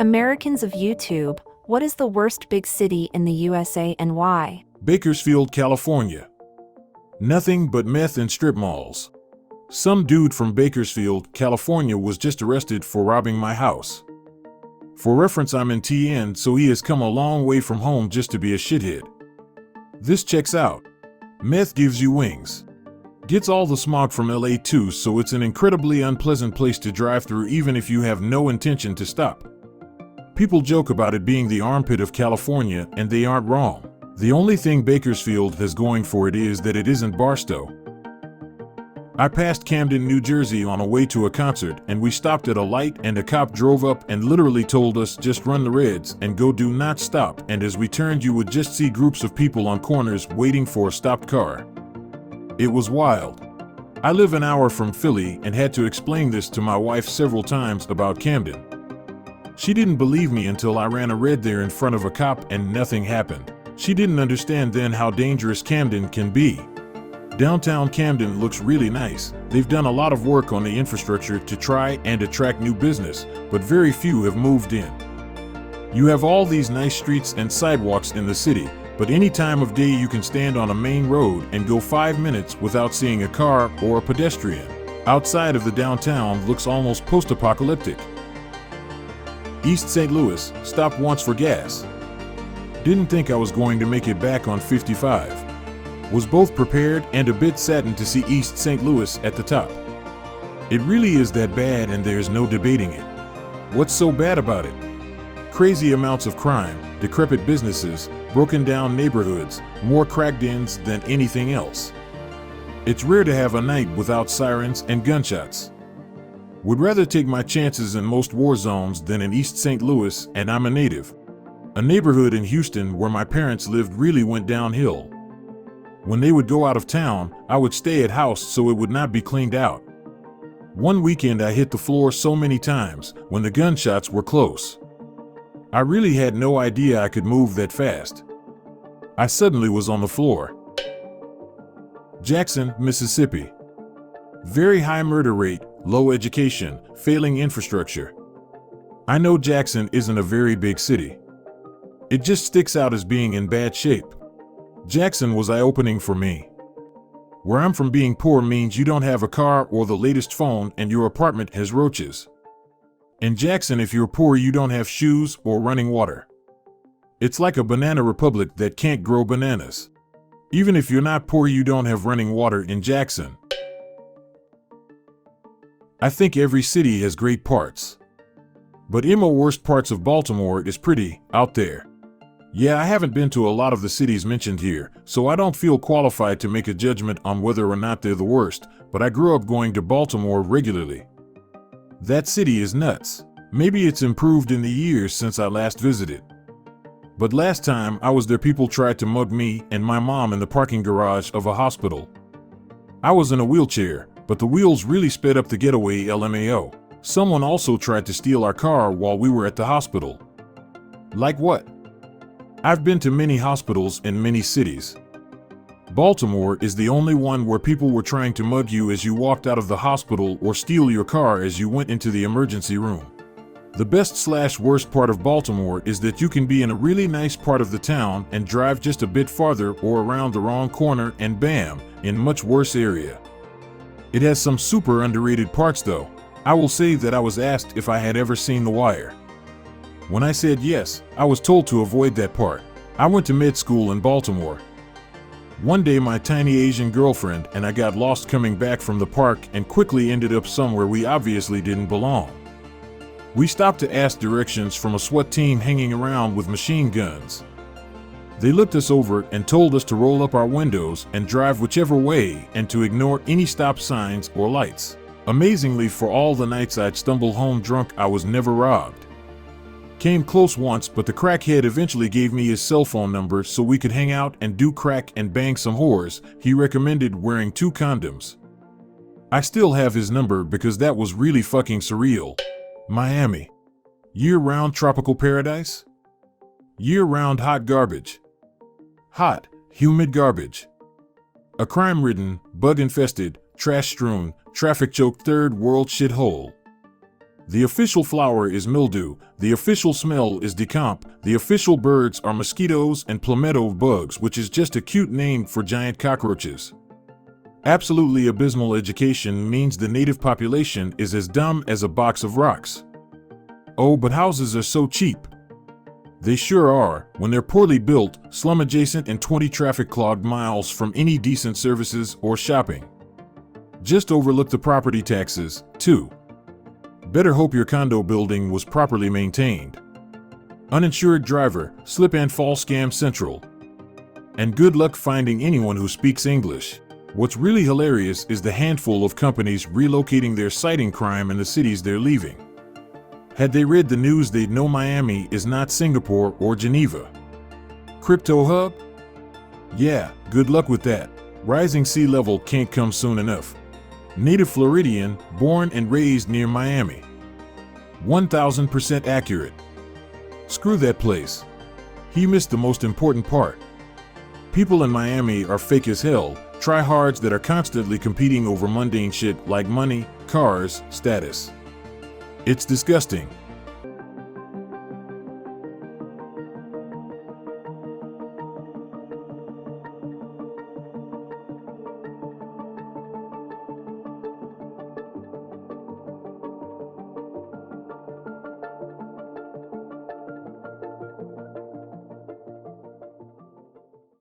Americans of YouTube, what is the worst big city in the USA and why? Bakersfield, California. Nothing but meth and strip malls. Some dude from Bakersfield, California was just arrested for robbing my house. For reference, I'm in TN, so he has come a long way from home just to be a shithead. This checks out. Meth gives you wings. Gets all the smog from LA too, so it's an incredibly unpleasant place to drive through even if you have no intention to stop. People joke about it being the armpit of California, and they aren't wrong. The only thing Bakersfield has going for it is that it isn't Barstow. I passed Camden, New Jersey on a way to a concert, and we stopped at a light and a cop drove up and literally told us just run the reds and go, do not stop, and as we turned you would just see groups of people on corners waiting for a stopped car. It was wild. I live an hour from Philly and had to explain this to my wife several times about Camden. She didn't believe me until I ran a red there in front of a cop and nothing happened. She didn't understand then how dangerous Camden can be. Downtown Camden looks really nice. They've done a lot of work on the infrastructure to try and attract new business, but very few have moved in. You have all these nice streets and sidewalks in the city, but any time of day you can stand on a main road and go 5 minutes without seeing a car or a pedestrian. Outside of the downtown looks almost post-apocalyptic. East St. Louis, stopped once for gas. Didn't think I was going to make it back on 55. Was both prepared and a bit saddened to see East St. Louis at the top. It really is that bad and there's no debating it. What's so bad about it? Crazy amounts of crime, decrepit businesses, broken down neighborhoods, more crack dens than anything else. It's rare to have a night without sirens and gunshots. Would rather take my chances in most war zones than in East St. Louis, and I'm a native. A neighborhood in Houston where my parents lived really went downhill. When they would go out of town, I would stay at house so it would not be cleaned out. One weekend I hit the floor so many times when the gunshots were close. I really had no idea I could move that fast. I suddenly was on the floor. Jackson, Mississippi. Very high murder rate, low education, failing infrastructure. I know Jackson isn't a very big city. It just sticks out as being in bad shape. Jackson was eye-opening for me. Where I'm from, being poor means you don't have a car or the latest phone and your apartment has roaches. In Jackson, if you're poor, you don't have shoes or running water. It's like a banana republic that can't grow bananas. Even if you're not poor, you don't have running water in Jackson. I think every city has great parts. But the worst parts of Baltimore is pretty out there. Yeah, I haven't been to a lot of the cities mentioned here, so I don't feel qualified to make a judgment on whether or not they're the worst, but I grew up going to Baltimore regularly. That city is nuts. Maybe it's improved in the years since I last visited. But last time I was there, people tried to mug me and my mom in the parking garage of a hospital. I was in a wheelchair, but the wheels really sped up the getaway LMAO. Someone also tried to steal our car while we were at the hospital. Like what? I've been to many hospitals in many cities. Baltimore is the only one where people were trying to mug you as you walked out of the hospital or steal your car as you went into the emergency room. The best/worst part of Baltimore is that you can be in a really nice part of the town and drive just a bit farther or around the wrong corner and bam, in much worse area. It has some super underrated parts though. I will say that I was asked if I had ever seen The Wire. When I said yes, I was told to avoid that part. I went to med school in Baltimore. One day my tiny Asian girlfriend and I got lost coming back from the park and quickly ended up somewhere we obviously didn't belong. We stopped to ask directions from a SWAT team hanging around with machine guns. They looked us over and told us to roll up our windows and drive whichever way and to ignore any stop signs or lights. Amazingly, for all the nights I'd stumble home drunk, I was never robbed. Came close once, but the crackhead eventually gave me his cell phone number so we could hang out and do crack and bang some whores. He recommended wearing 2 condoms. I still have his number because that was really fucking surreal. Miami. Year-round tropical paradise? Year-round hot garbage. Hot, humid garbage. A crime-ridden, bug-infested, trash-strewn, traffic-choked third-world shithole. The official flower is mildew, the official smell is decomp, the official birds are mosquitoes and palmetto bugs, which is just a cute name for giant cockroaches. Absolutely abysmal education means the native population is as dumb as a box of rocks. Oh, but houses are so cheap. They sure are, when they're poorly built, slum-adjacent and 20 traffic-clogged miles from any decent services or shopping. Just overlook the property taxes, too. Better hope your condo building was properly maintained. Uninsured driver, slip and fall scam central. And good luck finding anyone who speaks English. What's really hilarious is the handful of companies relocating their citing crime in the cities they're leaving. Had they read the news, they'd know Miami is not Singapore or Geneva. Crypto hub? Yeah, good luck with that. Rising sea level can't come soon enough. Native Floridian, born and raised near Miami. 1000% accurate. Screw that place. He missed the most important part. People in Miami are fake as hell, tryhards that are constantly competing over mundane shit like money, cars, status. It's disgusting.